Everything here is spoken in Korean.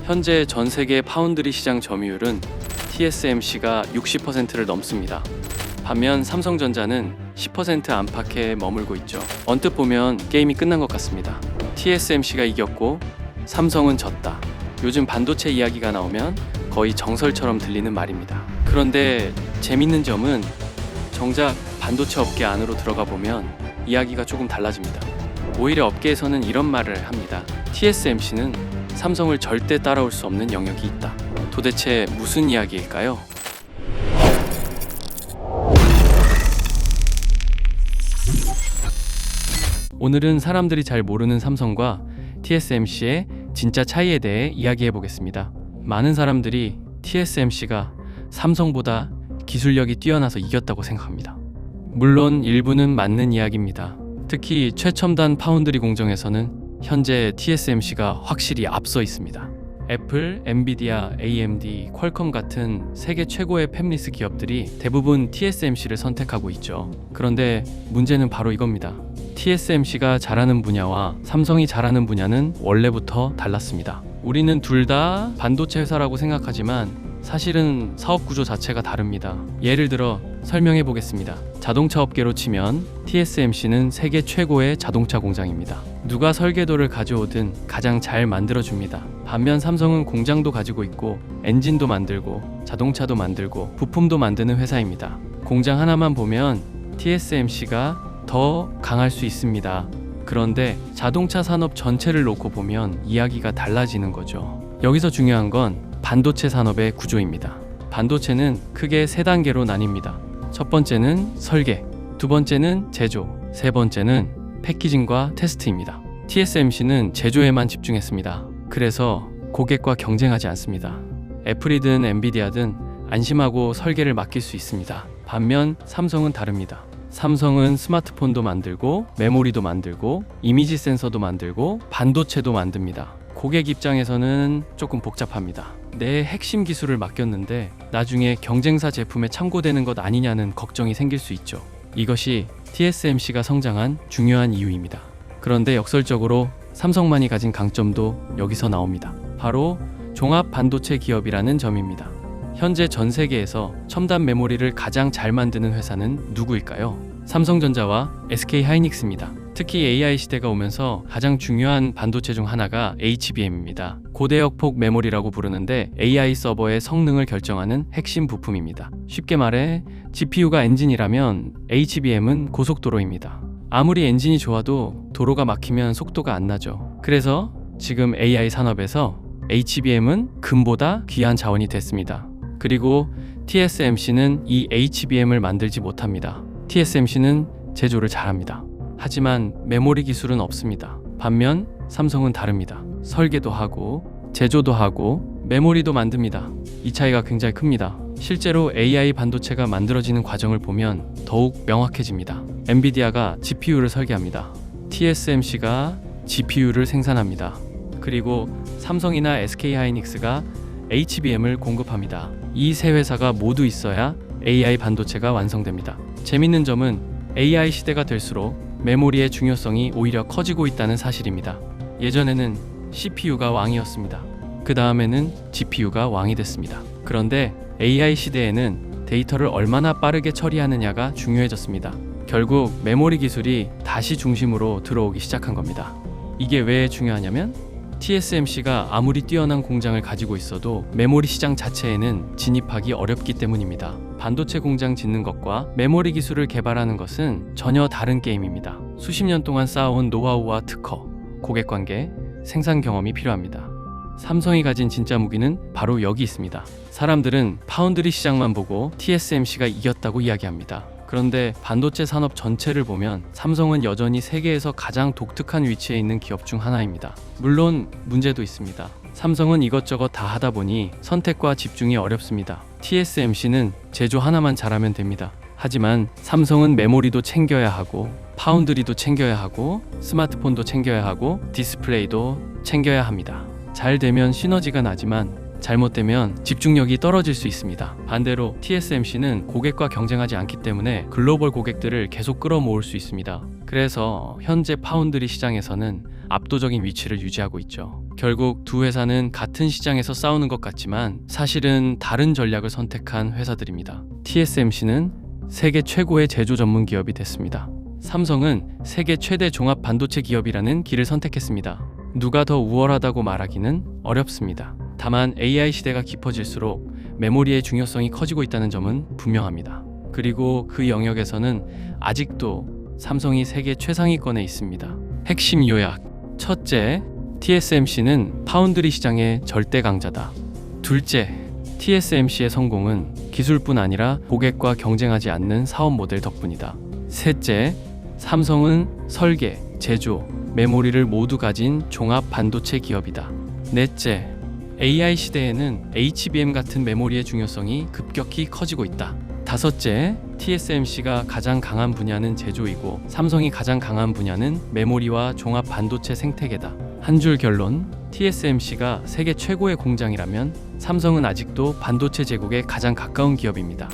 현재 전 세계 파운드리 시장 점유율은 TSMC가 60%를 넘습니다. 반면 삼성전자는 10% 안팎에 머물고 있죠. 언뜻 보면 게임이 끝난 것 같습니다. TSMC가 이겼고 삼성은 졌다. 요즘 반도체 이야기가 나오면 거의 정설처럼 들리는 말입니다. 그런데 재밌는 점은 정작 반도체 업계 안으로 들어가 보면 이야기가 조금 달라집니다. 오히려 업계에서는 이런 말을 합니다. TSMC는 삼성을 절대 따라올 수 없는 영역이 있다. 도대체 무슨 이야기일까요? 오늘은 사람들이 잘 모르는 삼성과 TSMC의 진짜 차이에 대해 이야기해 보겠습니다. 많은 사람들이 TSMC가 삼성보다 기술력이 뛰어나서 이겼다고 생각합니다. 물론 일부는 맞는 이야기입니다. 특히 최첨단 파운드리 공정에서는 현재 TSMC가 확실히 앞서 있습니다. 애플, 엔비디아, AMD, 퀄컴 같은 세계 최고의 팹리스 기업들이 대부분 TSMC를 선택하고 있죠. 그런데 문제는 바로 이겁니다. TSMC가 잘하는 분야와 삼성이 잘하는 분야는 원래부터 달랐습니다. 우리는 둘 다 반도체 회사라고 생각하지만 사실은 사업 구조 자체가 다릅니다. 예를 들어 설명해 보겠습니다. 자동차 업계로 치면 TSMC는 세계 최고의 자동차 공장입니다. 누가 설계도를 가져오든 가장 잘 만들어줍니다. 반면 삼성은 공장도 가지고 있고 엔진도 만들고 자동차도 만들고 부품도 만드는 회사입니다. 공장 하나만 보면 TSMC가 더 강할 수 있습니다. 그런데 자동차 산업 전체를 놓고 보면 이야기가 달라지는 거죠. 여기서 중요한 건 반도체 산업의 구조입니다. 반도체는 크게 세 단계로 나뉩니다. 첫 번째는 설계, 두 번째는 제조, 세 번째는 패키징과 테스트입니다. TSMC는 제조에만 집중했습니다. 그래서 고객과 경쟁하지 않습니다. 애플이든 엔비디아든 안심하고 설계를 맡길 수 있습니다. 반면 삼성은 다릅니다. 삼성은 스마트폰도 만들고 메모리도 만들고 이미지 센서도 만들고 반도체도 만듭니다. 고객 입장에서는 조금 복잡합니다. 내 핵심 기술을 맡겼는데 나중에 경쟁사 제품에 참고되는 것 아니냐는 걱정이 생길 수 있죠. 이것이 TSMC가 성장한 중요한 이유입니다. 그런데 역설적으로 삼성만이 가진 강점도 여기서 나옵니다. 바로 종합 반도체 기업이라는 점입니다. 현재 전 세계에서 첨단 메모리를 가장 잘 만드는 회사는 누구일까요? 삼성전자와 SK하이닉스입니다. 특히 AI 시대가 오면서 가장 중요한 반도체 중 하나가 HBM입니다. 고대역폭 메모리라고 부르는데 AI 서버의 성능을 결정하는 핵심 부품입니다. 쉽게 말해 GPU가 엔진이라면 HBM은 고속도로입니다. 아무리 엔진이 좋아도 도로가 막히면 속도가 안 나죠. 그래서 지금 AI 산업에서 HBM은 금보다 귀한 자원이 됐습니다. 그리고 TSMC는 이 HBM을 만들지 못합니다. TSMC는 제조를 잘합니다. 하지만 메모리 기술은 없습니다. 반면 삼성은 다릅니다. 설계도 하고 제조도 하고 메모리도 만듭니다. 이 차이가 굉장히 큽니다. 실제로 AI 반도체가 만들어지는 과정을 보면 더욱 명확해집니다. 엔비디아가 GPU를 설계합니다. TSMC가 GPU를 생산합니다. 그리고 삼성이나 SK하이닉스가 HBM을 공급합니다. 이 세 회사가 모두 있어야 AI 반도체가 완성됩니다. 재밌는 점은 AI 시대가 될수록 메모리의 중요성이 오히려 커지고 있다는 사실입니다. 예전에는 CPU가 왕이었습니다. 그 다음에는 GPU가 왕이 됐습니다. 그런데 AI 시대에는 데이터를 얼마나 빠르게 처리하느냐가 중요해졌습니다. 결국 메모리 기술이 다시 중심으로 들어오기 시작한 겁니다. 이게 왜 중요하냐면 TSMC가 아무리 뛰어난 공장을 가지고 있어도 메모리 시장 자체에는 진입하기 어렵기 때문입니다. 반도체 공장 짓는 것과 메모리 기술을 개발하는 것은 전혀 다른 게임입니다. 수십 년 동안 쌓아온 노하우와 특허, 고객 관계, 생산 경험이 필요합니다. 삼성이 가진 진짜 무기는 바로 여기 있습니다. 사람들은 파운드리 시장만 보고 TSMC가 이겼다고 이야기합니다. 그런데 반도체 산업 전체를 보면 삼성은 여전히 세계에서 가장 독특한 위치에 있는 기업 중 하나입니다. 물론 문제도 있습니다. 삼성은 이것저것 다 하다 보니 선택과 집중이 어렵습니다. TSMC는 제조 하나만 잘하면 됩니다. 하지만 삼성은 메모리도 챙겨야 하고 파운드리도 챙겨야 하고 스마트폰도 챙겨야 하고 디스플레이도 챙겨야 합니다. 잘 되면 시너지가 나지만 잘못되면 집중력이 떨어질 수 있습니다. 반대로 TSMC는 고객과 경쟁하지 않기 때문에 글로벌 고객들을 계속 끌어모을 수 있습니다. 그래서 현재 파운드리 시장에서는 압도적인 위치를 유지하고 있죠. 결국 두 회사는 같은 시장에서 싸우는 것 같지만 사실은 다른 전략을 선택한 회사들입니다. TSMC는 세계 최고의 제조 전문 기업이 됐습니다. 삼성은 세계 최대 종합 반도체 기업이라는 길을 선택했습니다. 누가 더 우월하다고 말하기는 어렵습니다. 다만 AI 시대가 깊어질수록 메모리의 중요성이 커지고 있다는 점은 분명합니다. 그리고 그 영역에서는 아직도 삼성이 세계 최상위권에 있습니다. 핵심 요약. 첫째, TSMC는 파운드리 시장의 절대 강자다. 둘째, TSMC의 성공은 기술뿐 아니라 고객과 경쟁하지 않는 사업 모델 덕분이다. 셋째, 삼성은 설계, 제조, 메모리를 모두 가진 종합 반도체 기업이다. 넷째, AI 시대에는 HBM 같은 메모리의 중요성이 급격히 커지고 있다. 다섯째, TSMC가 가장 강한 분야는 제조이고 삼성이 가장 강한 분야는 메모리와 종합 반도체 생태계다. 한 줄 결론, TSMC가 세계 최고의 공장이라면 삼성은 아직도 반도체 제국에 가장 가까운 기업입니다.